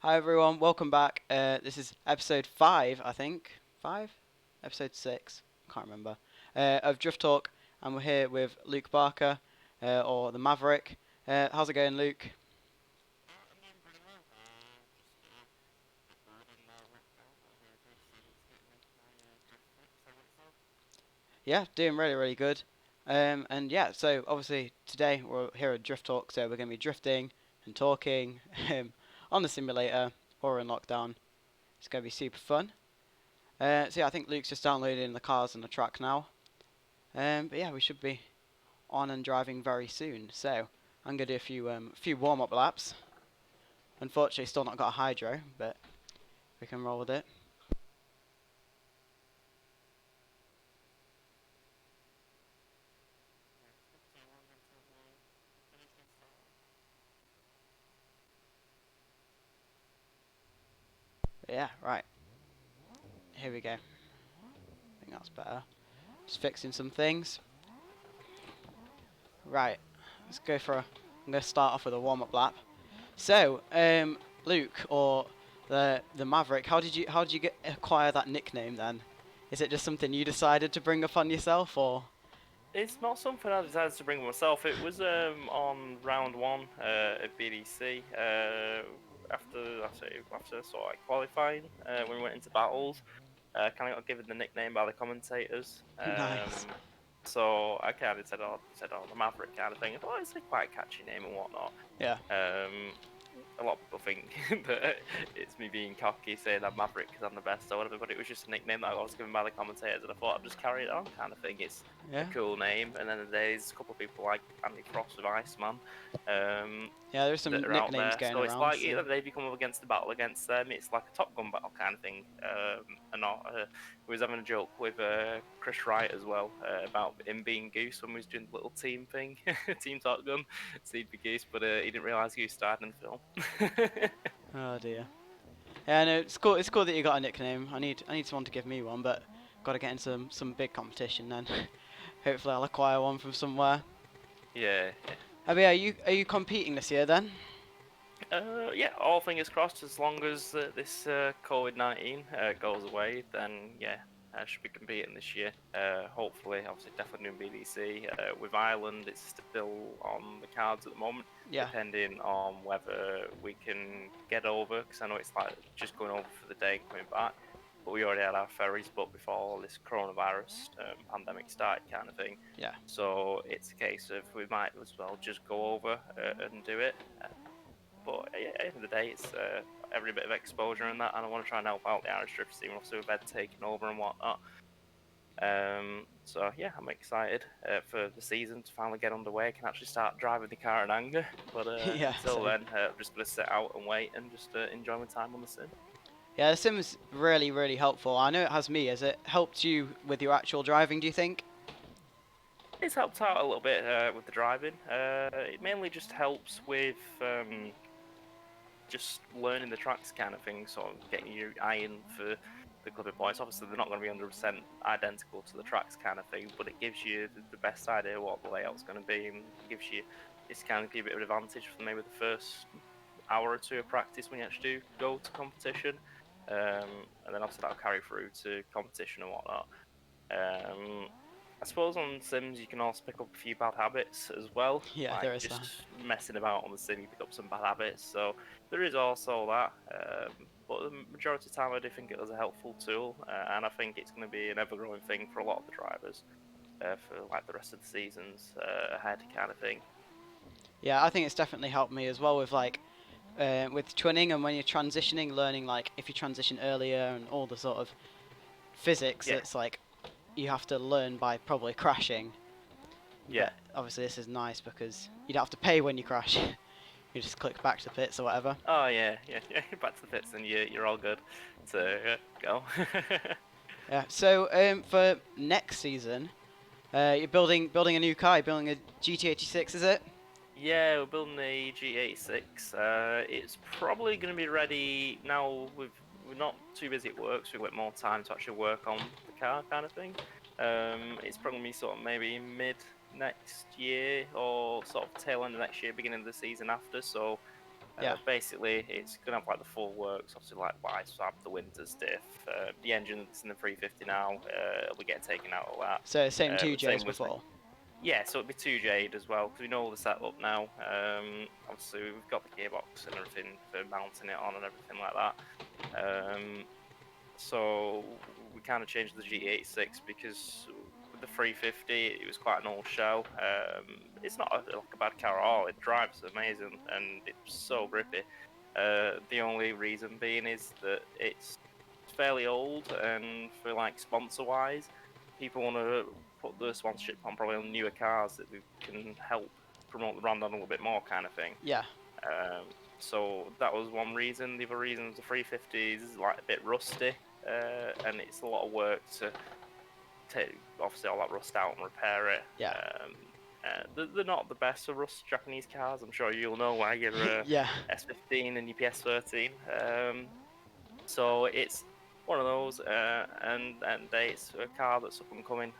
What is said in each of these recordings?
Hi everyone, welcome back. This is episode 5, I think. 5? Episode 6, can't remember. Of Drift Talk, and we're here with Luke Barker, or the Maverick. How's it going, Luke? Yeah, doing really, really good. And yeah, so obviously today we're here at Drift Talk, so we're going to be drifting and talking on the simulator or in lockdown. It's going to be super fun. So yeah, I think Luke's just downloading the cars on the track now. But yeah, we should be on and driving very soon. So I'm gonna do a few warm up laps. Unfortunately, still not got a hydro, but we can roll with it. But yeah, right. Here we go. I think that's better. Just fixing some things. Right. Let's go for a. I'm gonna start off with a warm up lap. So, Luke or the Maverick, how did you acquire that nickname then? Is it just something you decided to bring upon yourself, or? It's not something I decided to bring myself. It was on round one at BDC. After sort of like qualifying, when we went into battles, kind of got given the nickname by the commentators. Nice. So I kind of said, the Maverick kind of thing. I thought it's a quite catchy name and whatnot. Yeah. Um, a lot of people think that it's me being cocky saying I'm Maverick because I'm the best or whatever, but it was just a nickname that I was given by the commentators, and I thought I'd just carry it on, kind of thing. It's a Yeah. cool name, and then there's a couple of people like Andy Frost with Iceman Yeah. There's some that are out nicknames there. going So it's around. like So. either they become up against the battle against them. It's like a Top Gun battle kind of thing. And not, we was having a joke with Chris Wright as well about him being Goose when we was doing the little team thing, Team Top Gun. So he'd be Goose, but he didn't realise Goose starred in the film. Oh dear. Yeah, no, it's cool. It's cool that you got a nickname. I need someone to give me one, but got to get into some big competition then. Hopefully, I'll acquire one from somewhere. Yeah, Oh, but yeah, are you competing this year then? yeah. All fingers crossed. As long as this COVID-19 goes away, then yeah, I should be competing this year. Hopefully, obviously, definitely doing BDC. With Ireland, it's still on the cards at the moment, Yeah, depending on whether we can get over. Because I know it's like just going over for the day and coming back. But we already had our ferries booked before all this coronavirus pandemic started, kind of thing. yeah, So it's a case of we might as well just go over and do it. But yeah, at the end of the day, it's every bit of exposure and that, and I want to try and help out the Irish drift team, obviously with Ed taking over and whatnot. So yeah, I'm excited for the season to finally get underway. I can actually start driving the car in anger. But yeah. until So then, I'm just gonna sit out and wait and just enjoy my time on the sim. yeah, the sim's really really helpful. I know it has me. Has it helped you with your actual driving? Do you think? It's helped out a little bit with the driving. It mainly just helps with just learning the tracks kind of thing, sort of getting your eye in for the clipping points. Obviously, they're not going to be 100% identical to the tracks kind of thing, but it gives you the best idea what the layout's going to be, and gives you it's kind of give you a bit of advantage for maybe the first hour or two of practice when you actually do go to competition, and then obviously that'll carry through to competition and whatnot. Um, I suppose on Sims you can also pick up a few bad habits as well, Yeah, like there is that. just messing about on the sim. You pick up some bad habits, so there is also that. But the majority of the time, I do think it was a helpful tool, and I think it's going to be an ever-growing thing for a lot of the drivers for like the rest of the seasons ahead, kind of thing. Yeah, I think it's definitely helped me as well with like with twinning and when you're transitioning, learning like if you transition earlier and all the sort of physics. Yeah, It's like you have to learn by probably crashing. yeah. But obviously, this is nice because you don't have to pay when you crash. You just click back to the pits or whatever. Oh yeah, yeah, yeah. Back to the pits, and you're all good to go. Yeah. So for next season, you're building a new car. You're building a GT86, is it? Yeah, we're building the G86. It's probably going to be ready now. We're not too busy at work, so we've got more time to actually work on the car, kind of thing. It's probably gonna be sort of maybe mid next year or sort of tail end of next year, beginning of the season after. So Yeah. Basically, it's gonna have like the full works, obviously like the ice swap, the winter diff, the engine that's in the 350 now. We get taken out of that. So same two But same J's with the before. yeah, so it'd be two Jade as well because we know all the setup now. Obviously we've got the gearbox and everything for mounting it on and everything like that. Um, so we kind of changed the G86 because with the 350 it was quite an old shell. It's not like a bad car at all. It drives amazing and it's so grippy. The only reason being is that it's fairly old, and for like sponsor wise, people want to put the sponsorship on probably on newer cars that they can help promote the brand on a little bit more, kind of thing. Yeah. So that was one reason. The other reason was the 350 is like a bit rusty, and it's a lot of work to take obviously all that rust out and repair it. Yeah. They're not the best for rust Japanese cars. I'm sure you'll know why your Yeah. S15 and your PS13. So it's one of those, and it's a car that's up and coming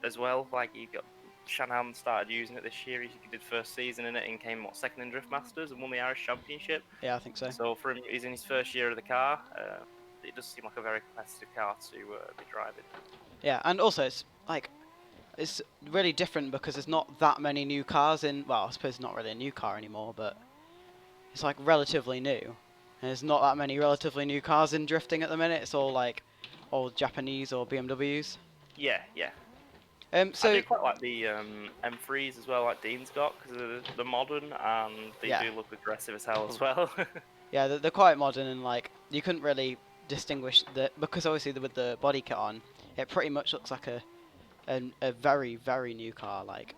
as well. Like you got Shanahan started using it this year. He did first season in it and came second in Drift Masters and won the Irish Championship. Yeah, I think so. So for him, he's in his first year of the car. It does seem like a very competitive car to be driving. Yeah, and also it's like it's really different because there's not that many new cars in. Well, I suppose it's not really a new car anymore, but it's like relatively new. And there's not that many relatively new cars in drifting at the minute. It's all like old Japanese or BMWs. Yeah, yeah. I So do quite like the M3s as well, like Dean's got, because they're modern and they yeah, do look aggressive as hell as well. yeah, they're quite modern and like you couldn't really distinguish the because obviously with the body kit on, it pretty much looks like a very new car. Like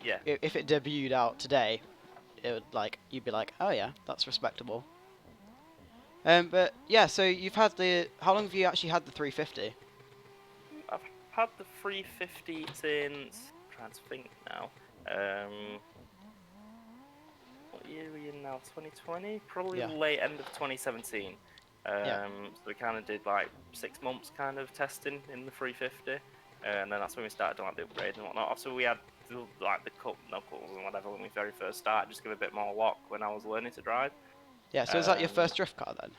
Yeah. if it debuted out today, it would like you'd be like, oh yeah, that's respectable. But yeah, so you've had the how long have you actually had the 350? I've had the 350 since. I'm trying to think now. What year are we in now? 2020? Probably Yeah, late end of 2017. yeah, So we kind of did like 6 months kind of testing in the 350, and then that's when we started doing like the upgrades and whatnot. So we had like the cut knuckles and whatever when we very first started, just give a bit more lock when I was learning to drive. yeah. So is that your Um, first drift car then?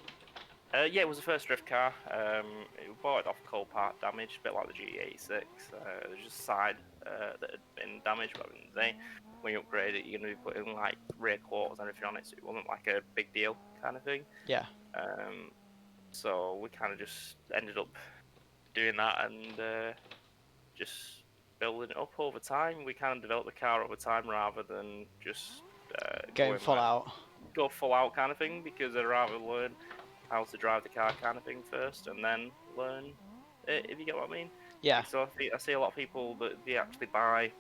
yeah, it was the first drift car. We bought it off cold part damage, a bit like the G86. It was just side that had been damaged back in the day. When you upgrade it, you're going to be putting like rear quarters and everything on it, so it wasn't like a big deal kind of thing. Yeah, Um, so we kind of just ended up doing that and just building it up over time. We kind of developed the car over time rather than just going full out. go full out kind of thing, because I'd rather learn how to drive the car kind of thing first and then learn it, if you get what I mean. Yeah, Because I see a lot of people that they actually buy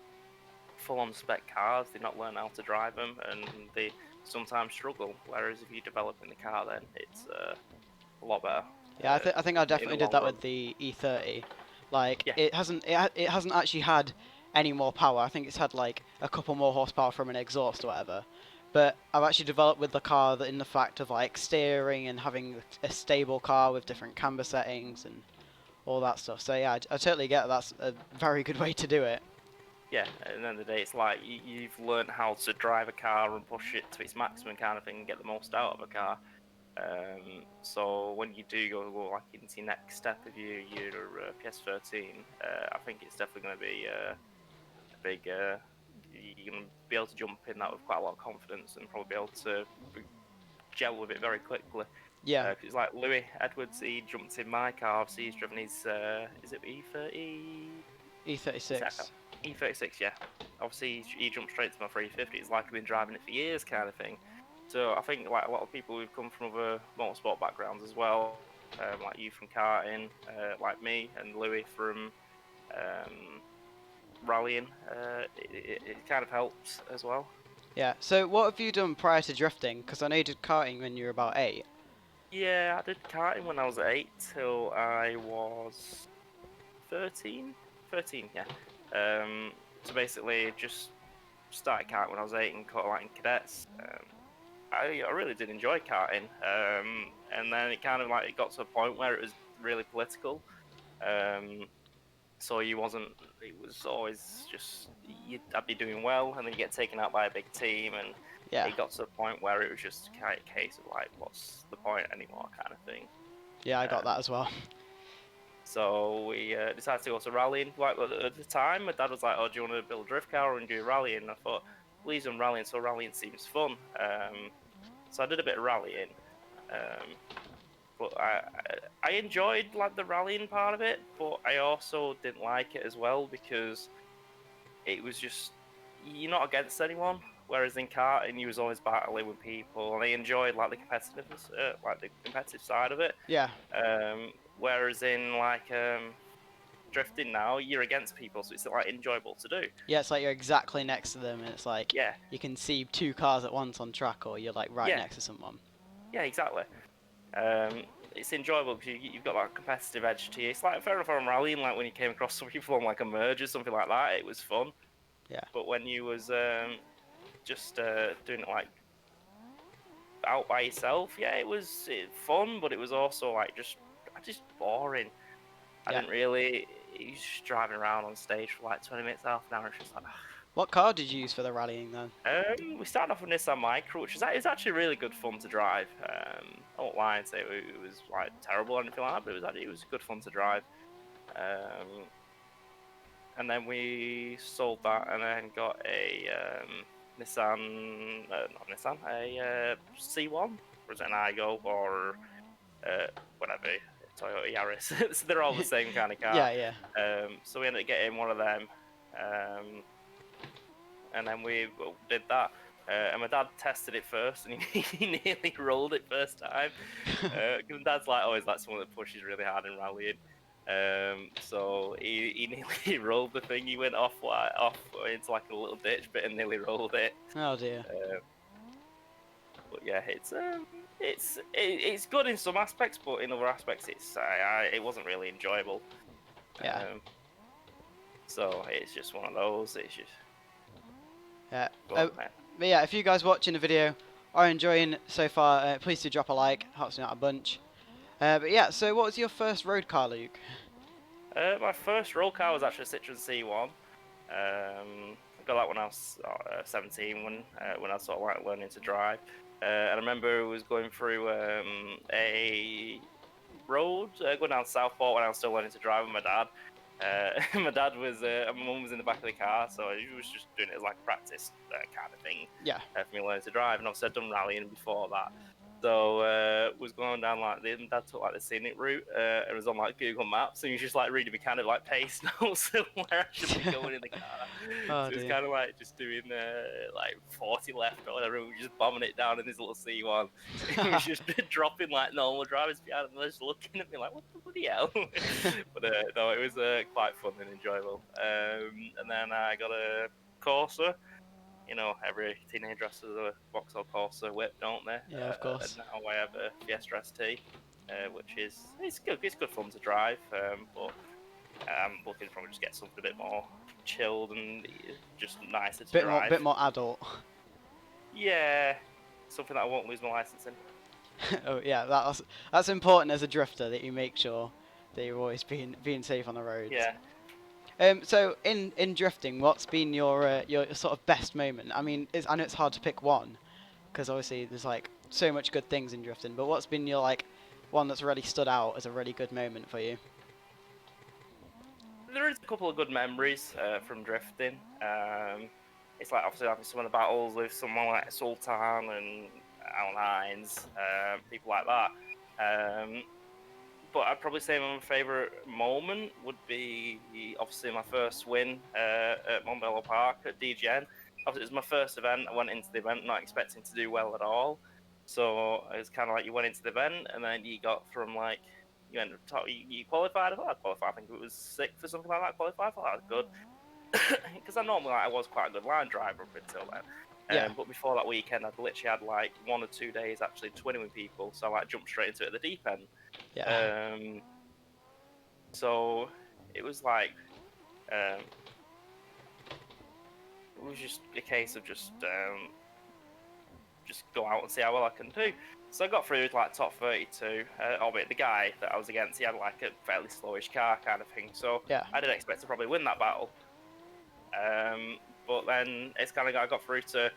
full on spec cars, they not learn how to drive them, and they sometimes struggle. Whereas if you develop in the car, then it's a lot better yeah. I think I in the definitely did long that run. with the E30. Like Yeah, it hasn't actually had any more power. I think it's had like a couple more horsepower from an exhaust or whatever. But I've actually developed with the car that in the fact of like steering and having a stable car with different camber settings and all that stuff. So yeah, I totally get that's a very good way to do it. yeah. At the end of the day, it's like you've learned how to drive a car and push it to its maximum kind of thing and get the most out of a car. So when you do go like into your next step of your PS13, I think it's definitely going to be a big. You're going to be able to jump in that with quite a lot of confidence and probably be able to gel with it very quickly. Yeah, 'Cause it's like Louis Edwards, he jumped in my car. Obviously, he's driven his is it E30? Is that E36. E36? Yeah. Obviously, he jumped straight to my 350. It's like I've been driving it for years, kind of thing. So I think like a lot of people who've come from other motorsport backgrounds as well, like you from karting, like me and Louis from um, rallying, it kind of helps as well. Yeah. So what have you done prior to drifting? Because I know you did karting when you were about 8. Yeah, I did karting when I was 8 till I was 13. 13, yeah. So basically, just started karting when I was 8 and caught like in cadets. I really did enjoy karting, and then it kind of like it got to a point where it was really political. Um, so you wasn't. It was always just I'd be doing well, and then you get taken out by a big team, and Yeah, it got to the point where it was just kind of a case of like, what's the point anymore, kind of thing. yeah, I got Um, that as well. so we decided to go to rallying. Like at the time, my dad was like, "Oh, do you want to build a drift car and do rallying?" And I thought, "Please, do rallying." So rallying seems fun. So I did a bit of rallying. Um, but I enjoyed like the rallying part of it, but I also didn't like it as well because it was just you're not against anyone. Whereas in karting, you was always battling with people, and I enjoyed like the competitiveness, like the competitive side of it. Yeah, Whereas in like drifting now, you're against people, so it's like enjoyable to do. yeah, it's like you're exactly next to them, and it's like Yeah, you can see two cars at once on track, or you're like right yeah, next to someone. yeah, exactly. Um, it's enjoyable because you've got that competitive edge to you. It's like fair enough on rallying, like when you came across some people on like a merge or something like that, it was fun. Yeah, But when you was just doing it like out by yourself, yeah, it was fun, but it was also like just boring. I yeah. didn't really. You just driving around on stage for like 20 minutes, half an hour. It's just like, What car did you use for the rallying then? We started off with Nissan Micra, which is actually really good fun to drive. I won't lie and say it was like terrible or anything like that, but it was good fun to drive. Um, and then we sold that and then got a Nissan, not Nissan, a C1, or is it an Igo or uh, whatever, Toyota Yaris. So they're all the same kind of car. Yeah, yeah. So we ended up getting one of them. And then we did that. And my dad tested it first, and he nearly rolled it first time. Because dad's like always like someone that pushes really hard in rallying. So he nearly rolled the thing. He went off into like a little ditch bit and nearly rolled it. Oh dear. Uh, but yeah, it's good in some aspects, but in other aspects, it wasn't really enjoyable. Yeah, Um, so it's just one of those. It's just yeah. but man, But yeah, if you guys watching the video are enjoying so far, please do drop a like. Helps me out a bunch. But yeah, so what was your first road car, Luke? My first roll car was actually a Citroen C1. I got that when I was 17, when I sort of like learning to drive. And I remember it was going through a road going down Southport when I was still learning to drive with my dad. My dad was, my mum was in the back of the car, so he was just doing it as like a practice kind of thing Yeah, for me learning to drive. And obviously I'd done rallying before that. So was going down like dad took like the scenic route. It was on like Google Maps, and you just like reading me kind of like pace notes of where I should be going in the car. oh So it's dear. kind of like just doing like 40 left or whatever. We were just bombing it down in this little C1. He was just dropping like normal drivers behind him, just looking at me like, what the bloody hell? But no, it was quite fun and enjoyable. And then I got a Corsa. You know, every teenager has a Vauxhall Corsa whip, don't they? Yeah, of And course. now I have a Fiesta ST, which is it's good. It's good fun to drive, but I'm looking to probably just get something a bit more chilled and just nicer to drive. Bit more adult. Yeah, something that I won't lose my license in. Oh yeah, that's important as a drifter that you make sure that you're always being safe on the roads. Yeah, So in drifting, what's been your sort of best moment? I mean, I know it's hard to pick one because obviously there's like so much good things in drifting. But what's been your like one that's really stood out as a really good moment for you? there is a couple of good memories from drifting. It's like obviously having some of the battles with someone like Sultan and Alan Hines, people like that. Um, but I'd probably say my favourite moment would be obviously my first win at Montbello Park at DGN. Obviously, it was my first event. I went into the event not expecting to do well at all. So it's kind of like you went into the event and then you got from like you ended up you qualified. I thought I qualified. I think it was sixth or something like that. Qualified. I thought that was good because I normally I was quite a good line driver up until then. Yeah, But before that weekend, I'd literally had like 1 or 2 days actually twinning with people, so I like jumped straight into it at the deep end. yeah, Um, so it was like um, it was just a case of just go out and see how well I can do. So I got through like top 32. Albeit the guy that I was against, he had like a fairly slowish car kind of thing. So Yeah. I did expect to probably win that battle. But then it's kind of I got through to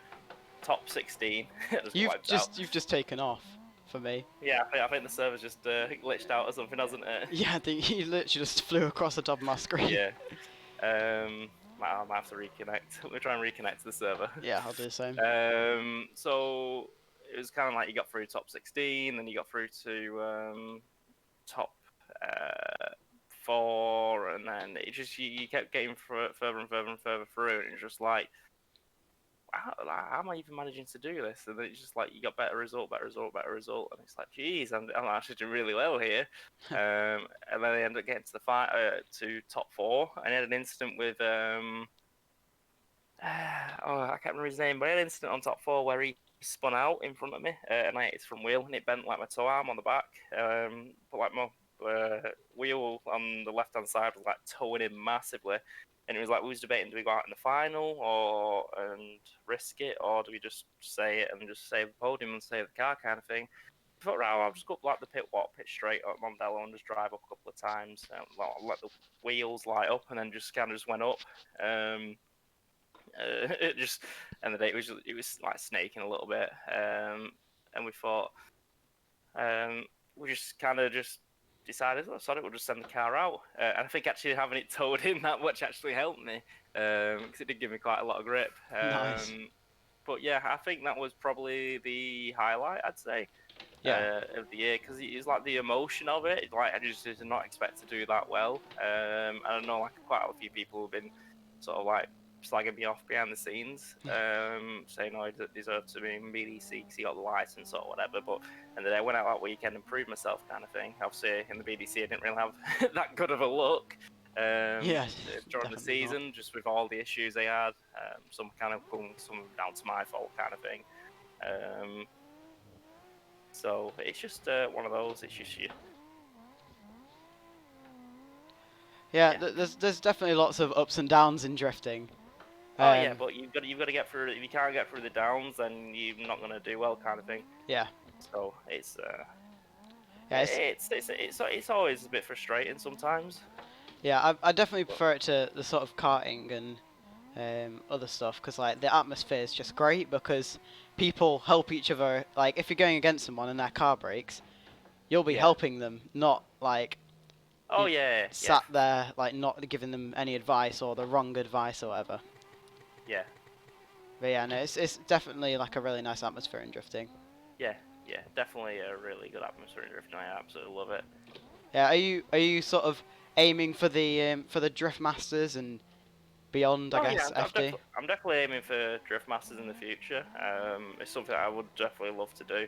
top 16. I just got wiped out. You've just taken off for me. Yeah, I think the server's just glitched out or something, hasn't it? Yeah, I think you literally just flew across the top of my screen. Yeah. I might have to reconnect. We'll try and reconnect to the server. Yeah, I'll do the same. So it was kind of like you got through top 16, then you got through to top 4, and then it just you kept getting further and further and further through, and it's just like how am I even managing to do this? And then it's just like you got better result, better result, better result, and it's like, geez, I'm actually doing really well here. And then they end up getting to the fight to top 4, and I had an incident with I can't remember his name, but I had an incident on top 4 where he spun out in front of me, and I hit his front wheel, and it bent like my toe arm on the back. But like my wheel on the left hand side was like towing in massively, and it was like we was debating: do we go out in the final or and risk it, or do we just say it and just save the podium and save the car kind of thing? I thought, right, I'll just go up like the pit walk, pitch straight up Mondello, and just drive up a couple of times, and let the wheels light up, and then just kind of just went up. It just and the day it was like snaking a little bit, and we thought we just kind of just decided, oh, sorry, we'll just send the car out. And I think actually having it towed in that much actually helped me because it did give me quite a lot of grip. Nice. But yeah, I think that was probably the highlight, I'd say, Yeah. of the year because it's like the emotion of it. Like I just did not expect to do that well. And I know like quite a few people have been sort of like slagging me off behind the scenes, saying, "Oh, he deserves to be in BDC because he got the license or whatever." But and then I went out that weekend and proved myself, kind of thing. Obviously, in the BDC, I didn't really have that good of a look Yeah, during the definitely not. season, just with all the issues they had. Some kind of some down to my fault, kind of thing. So it's just one of those. It's just you. Yeah, Yeah. there's definitely lots of ups and downs in drifting. Oh yeah, Um, but you've got to get through. If you can't get through the downs, then you're not going to do well, kind of thing. yeah, So yeah, it's always a bit frustrating sometimes. yeah. I definitely But prefer it to the sort of karting and other stuff because like the atmosphere is just great because people help each other. Like if you're going against someone and their car breaks, you'll be yeah. helping them, not like Oh you yeah, yeah, sat there like not giving them any advice or the wrong advice or whatever. yeah, But yeah, no, it's definitely like a really nice atmosphere in drifting. yeah, yeah. Definitely a really good atmosphere in drifting. I absolutely love it. Yeah, are you sort of aiming for the drift masters and beyond? I Oh yeah, guess FD. I'm definitely aiming for drift masters in the future. It's something I would definitely love to do.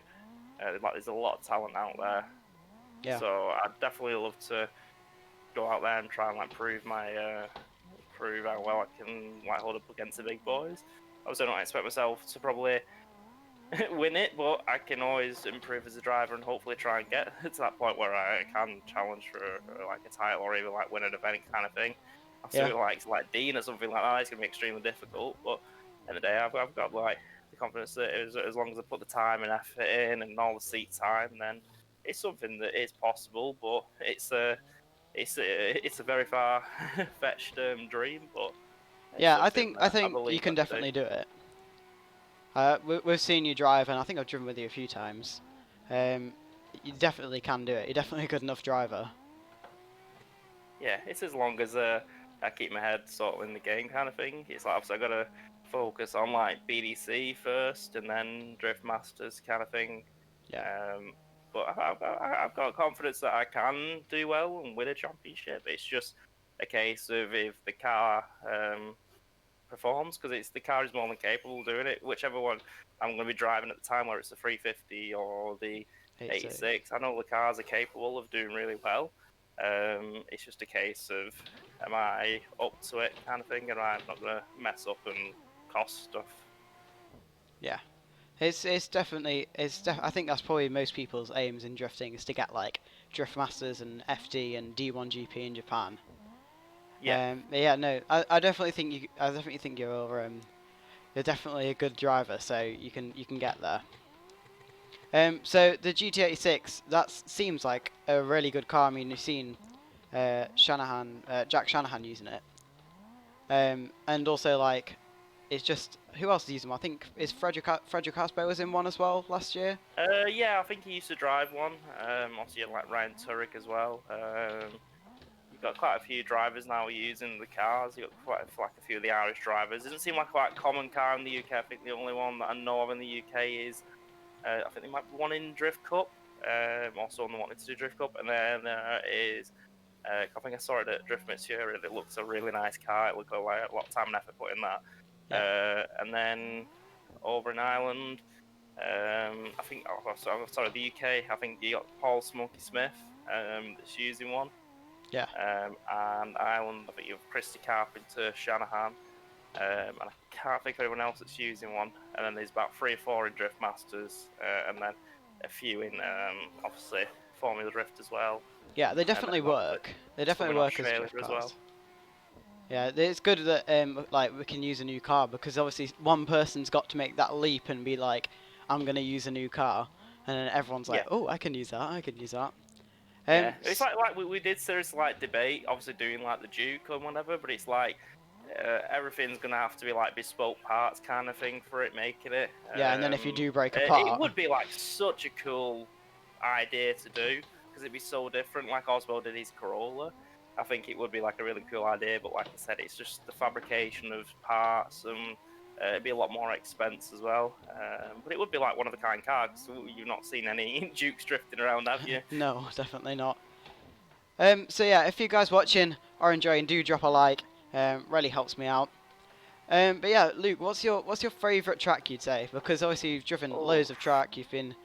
Like there's a lot of talent out there, Yeah, so I'd definitely love to go out there and try and like prove how well I can like hold up against the big boys. Obviously, I don't expect myself to probably win it, but I can always improve as a driver and hopefully try and get to that point where I can challenge for like a title or even like win an event kind of thing. I'll yeah, see like Dean or something like that. It's gonna be extremely difficult, but in the day I've got like the confidence that as long as I put the time and effort in and all the seat time, then it's something that is possible. But it's a very far fetched dream, but it's yeah. something I that I think you believe can I can do. definitely do it. We've seen you drive, and I think I've driven with you a few times. Um, you definitely can do it. You're definitely a good enough driver. Yeah, it's as long as I keep my head sort of in the game kind of thing. It's like obviously I gotta focus on like BDC first and then Drift Masters kind of thing. Yeah, Um, but I've got confidence that I can do well and win a championship. It's just a case of if the car performs because it's the car is more than capable of doing it. Whichever one I'm going to be driving at the time, whether it's the 350 or the 82. 86, I know the cars are capable of doing really well. It's just a case of am I up to it kind of thing, and I'm not going to mess up and cost stuff. Yeah, it's definitely I think that's probably most people's aims in drifting is to get like drift masters and FD and D1 GP in Japan. Yeah, But yeah, no, I definitely think I definitely think you're definitely a good driver, so you can get there. So the GT86 that seems like a really good car. I mean, you've seen Jack Shanahan using it, and also like it's just who else is using one? I think is Frederick Asbo was in one as well last year. Yeah, I think he used to drive one. Also, you had, like Ryan Turek as well. You've got quite a few drivers now using the cars. You've got quite like a few of the Irish drivers. It doesn't seem like quite a common car in the UK. I think the only one that I know of in the UK is I think there might be one in Drift Cup. Also on the wanted to do Drift Cup, and then is I think I saw it at Drift Monsieur. It looks a really nice car. It looked like a lot of time and effort put in that. Yeah, And then over in Ireland, I think sorry, the UK. I think you got Paul Smokey Smith that's using one. yeah, And Ireland, I think you have Christy Carpenter, Shanahan, and I can't think of anyone else that's using one. And then there's about 3 or 4 in Drift Masters, and then a few in obviously Formula Drift as well, yeah. They and then definitely obviously work. They some definitely in work as Australia drift as well. cars. Yeah, it's good that like we can use a new car because obviously one person's got to make that leap and be like, I'm gonna use a new car, and then everyone's like, Yeah, oh, I can use that. I can use that. yeah. It's like we did seriously like debate, obviously doing like the Duke or whatever, but it's like everything's gonna have to be like bespoke parts kind of thing for it making it. Yeah, and then if you do break It apart, would be like such a cool idea to do because it'd be so different. Like Oswald did his Corolla, I think it would be like a really cool idea. But like I said, it's just the fabrication of parts and it'd be a lot more expense as well. But it would be like one of a kind car because you've not seen any Dukes drifting around, have you? no, definitely not. So yeah, if you guys watching are enjoying, do drop a like. Really helps me out. But yeah, Luke, what's your favourite track you'd say? Because obviously you've driven Oh. loads of track. You've been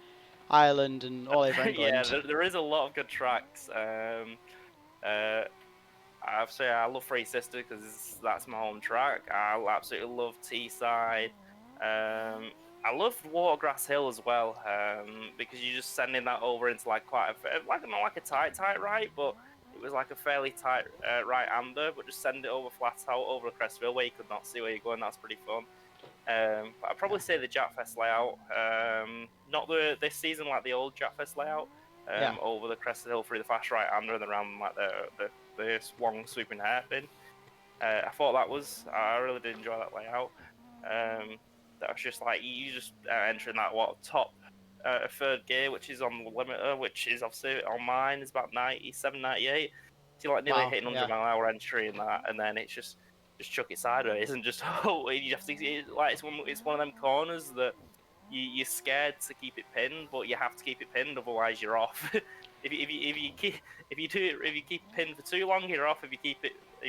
Ireland and all over Yeah, England. there is a lot of good tracks. Uh, I'd say I love Free Sister because that's my home track. I absolutely love Teesside. Um, I love Watergrass Hill as well because you're just sending that over into like quite like not like a tight right, but it was like a fairly tight right-hander, but just send it over flat out over a crest where you could not see where you're going. That's pretty fun. But I'd Yeah, probably say the Japfest layout. Not this season like the old Japfest layout. yeah, Over the crest of the hill through the fast right hander and around like the long sweeping hairpin. I thought that was I really did enjoy that layout. That was just like you just entering that top third gear, which is on the limiter, which is obviously on mine is about 97, 98. So you're like nearly wow, hitting 100 yeah, mile an hour entry in that, and then it's just chuck it sideways and just oh you have to like it's one of them corners that you're scared to keep it pinned, but you have to keep it pinned, otherwise you're off. If you keep it pinned for too long, you're off. If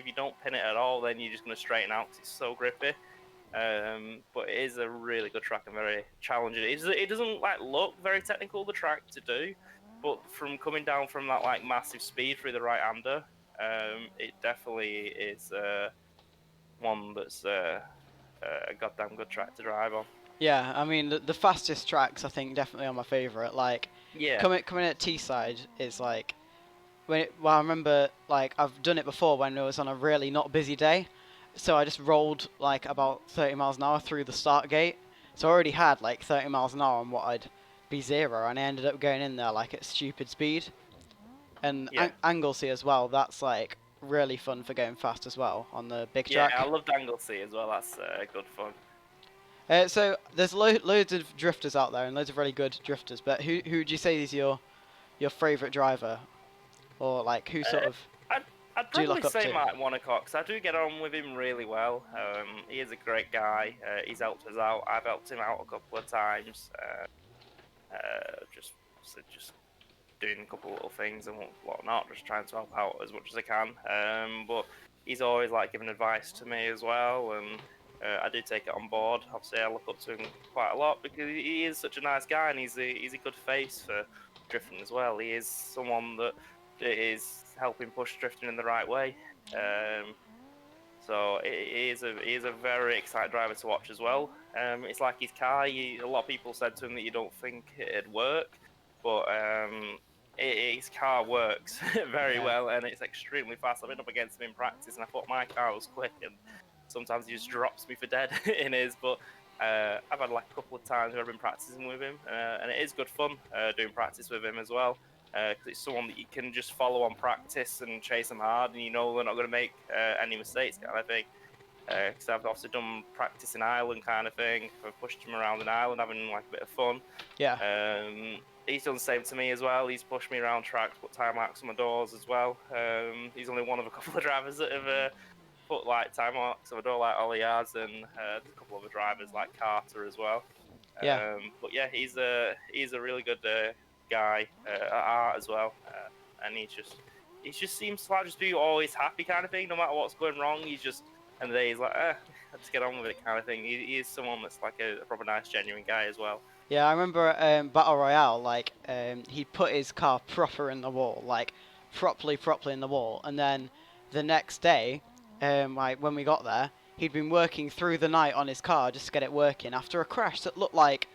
you don't pin it at all, then you're just going to straighten out because it's so grippy. But it is a really good track and very challenging. It doesn't like look very technical the track to do, but from coming down from that like massive speed through the right hander, it definitely is one that's a goddamn good track to drive on. yeah. I mean, the fastest tracks I think definitely are my favourite. Like Yeah, coming at Teesside is like well, I remember like I've done it before when it was on a really not busy day, so I just rolled like about 30 miles an hour through the start gate. So I already had like 30 miles an hour on what I'd be zero, and I ended up going in there like at stupid speed. And yeah. Anglesey as well. That's like really fun for going fast as well on the big Yeah, I track. loved Anglesey as well. That's good fun. So there's loads of drifters out there and loads of really good drifters. But who would you say is your favourite driver, or like who sort Uh, of I'd do you probably look up say to? Mike Wanacott because I do get on with him really well. He is a great guy. He's helped us out. I've helped him out a couple of times. Just doing a couple of little things and whatnot, just trying to help out as much as I can. But he's always like giving advice to me as well, and I do take it on board. Obviously, I look up to him quite a lot because he is such a nice guy and he's a good face for drifting as well. He is someone that is helping push drifting in the right way. Um, so he is a very exciting driver to watch as well. It's like his car. A lot of people said to him that you don't think it'd work, but his car works very Yeah. well and it's extremely fast. I've been up against him in practice and I thought my car was quick and sometimes he just drops me for dead in his. But I've had like a couple of times where I've been practicing with him, and it is good fun doing practice with him as well. Because it's someone that you can just follow on practice and chase them hard, and you know they're not going to make any mistakes, kind of thing. Because I've also done practice in Ireland, kind of thing. I've pushed him around in Ireland, having like a bit of fun. Yeah. He's done the same to me as well. He's pushed me around tracks, put time marks on my doors as well. He's only one of a couple of drivers that have put like time marks on my door, like Ollie has, and there's a couple of other drivers like Carter as well. Yeah. But yeah, he's a really good guy at art as well, and he just seems to like just be always happy kind of thing, no matter what's going wrong. He's just and the day he's like, I just get on with it kind of thing. He is someone that's like a proper nice, genuine guy as well. Yeah, I remember Battle Royale, like, he put his car proper in the wall, like, properly in the wall, and then the next day, like, when we got there, he'd been working through the night on his car just to get it working after a crash that looked like,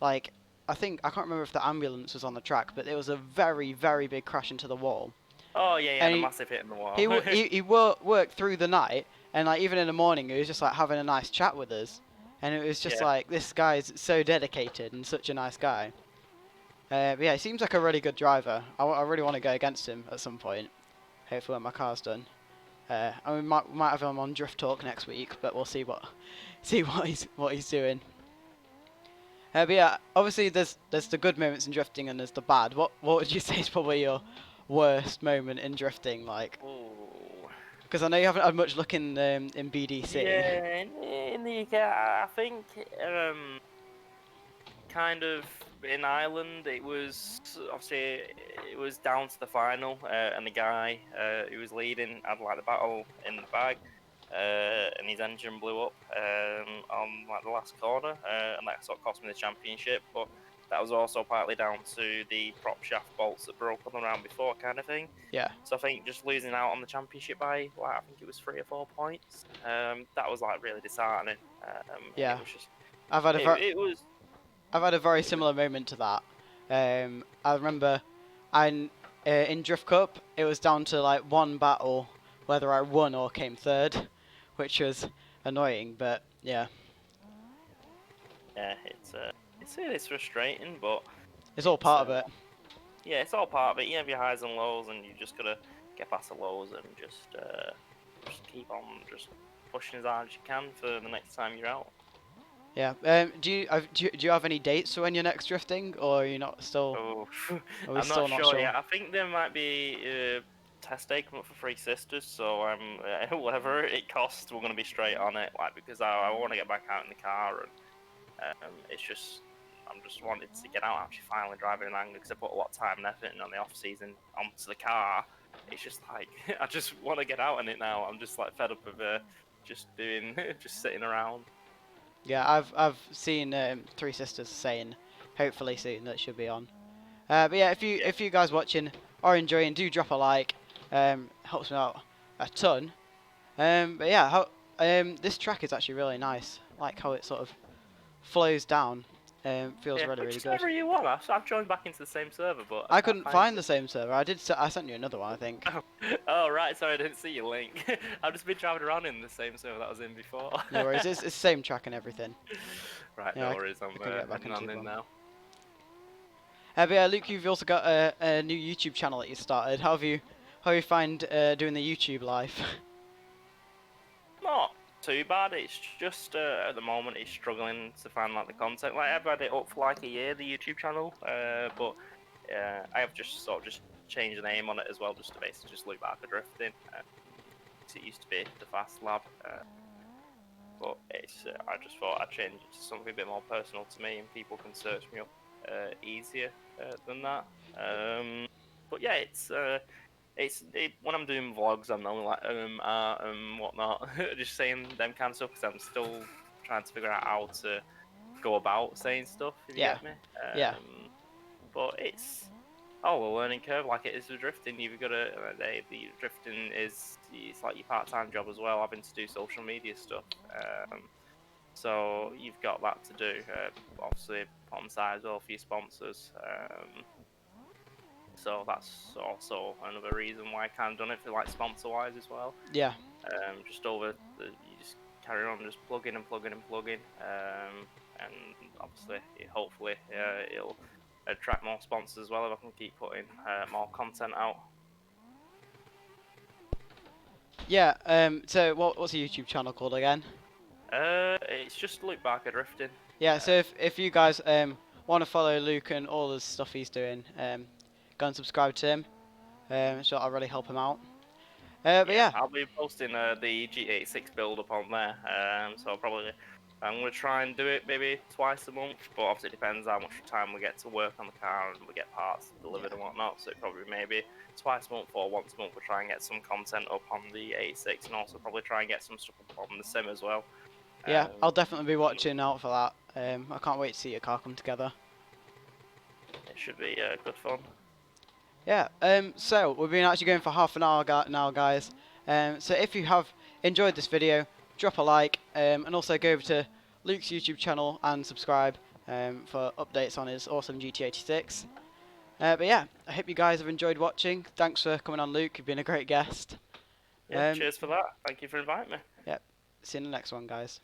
I can't remember if the ambulance was on the track, but it was a very, very big crash into the wall. Oh yeah, yeah, And the massive hit in the wall. worked through the night, and like even in the morning, he was just like having a nice chat with us, and it was just Yeah. like this guy's so dedicated and such a nice guy. But yeah, he seems like a really good driver. I really want to go against him at some point. Hopefully when my car's done. And we might have him on Drift Talk next week, but we'll see what he's doing. But yeah, obviously there's the good moments in drifting and there's the bad. What would you say is probably your worst moment in drifting? Like, Ooh. because I know you haven't had much luck in BDC. Yeah, in the UK, I think kind of in Ireland, it was obviously it was down to the final, and the guy who was leading had like the battle in the bag, and his engine blew up on like the last corner, and that sort of cost me the championship. But that was also partly down to the prop shaft bolts that broke on the round before, kind of thing. Yeah, So I think just losing out on the championship by like I think it was 3 or 4 points. That was like really disheartening. And it yeah. was just I've had a ver- it was I've had a very similar moment to that. I remember, in Drift Cup, it was down to like one battle whether I won or came third, which was annoying. But yeah, yeah, it's frustrating, but it's all it's part of it. yeah, it's all part of it. You have your highs and lows, and you just gotta get past the lows and just keep on just pushing as hard as you can for the next time you're out. Yeah. Do you have any dates for when you're next drifting, or are you not still? Oh, Are we I'm not still not sure sure? yet. I think there might be a test day coming up for Three Sisters, so I'm whatever it costs, we're gonna be straight on it. Like because I want to get back out in the car, and it's just I'm just wanted to get out actually finally driving an anger because I put a lot of time and effort in on the off season onto the car. It's just like I just want to get out in it now. I'm just like fed up of just doing just sitting around. Yeah, I've seen Three Sisters saying hopefully soon that should be on. But yeah, Yeah. if you guys watching are enjoying, do drop a like. Helps me out a ton. But yeah, this track is actually really nice. I like how it sort of flows down. Feels Yeah, really which really good. server are you on? I've joined back into the same server, but I I can't couldn't find find the same server. I sent you another one, I think. Oh, oh right, sorry, I didn't see your link. I've just been driving around in the same server that I was in before. No worries, it's the same track and everything. Right, Yeah, no worries, I'm I can get back heading into on the in one. now. But yeah, Luke, you've also got a new YouTube channel that you started. How you find doing the YouTube life? Not too bad. It's just at the moment it's struggling to find like the content. Like I've had it up for like a year, the YouTube channel, but I have just sort of just changed the name on it as well, just to basically just look back at drifting. 'Cause it used to be the Fast Lab, but it's I just thought I'd change it to something a bit more personal to me, and people can search me up easier than that. But yeah, when I'm doing vlogs, I'm only like art and whatnot, just saying them kind of stuff because I'm still trying to figure out how to go about saying stuff. If you Yeah, get me, yeah, but it's a learning curve, like it is with drifting. You've got to the drifting is it's like your part-time job as well, having to do social media stuff. So you've got that to do. Obviously, on the side as well for your sponsors. So that's also another reason why I kind of done it for like sponsor wise as well. yeah, Just over the, you just carry on just plugging and plugging and plugging, and obviously, hopefully, it'll attract more sponsors as well if I can keep putting more content out. Yeah. So what's the YouTube channel called again? It's just Luke Barker drifting. Yeah. So if you guys want to follow Luke and all the stuff he's doing, go and subscribe to him. So I'll really help him out. But Yeah, yeah. I'll be posting the G86 build up on there. So I'm gonna try and do it maybe twice a month, but obviously it depends how much time we get to work on the car and we get parts delivered Yeah. and whatnot. So probably maybe twice a month or once a month we'll try and get some content up on the 86 and also probably try and get some stuff up on the sim as well. Yeah. I'll Um, definitely be watching out for that. I can't wait to see your car come together. it should be good fun. Yeah. So we've been actually going for half an hour now, guys. So if you have enjoyed this video, drop a like, and also go over to Luke's YouTube channel and subscribe for updates on his awesome GT86. But yeah, I hope you guys have enjoyed watching. Thanks for coming on, Luke. You've been a great guest. Yeah, cheers for that. Thank you for inviting me. Yeah. See you in the next one, guys.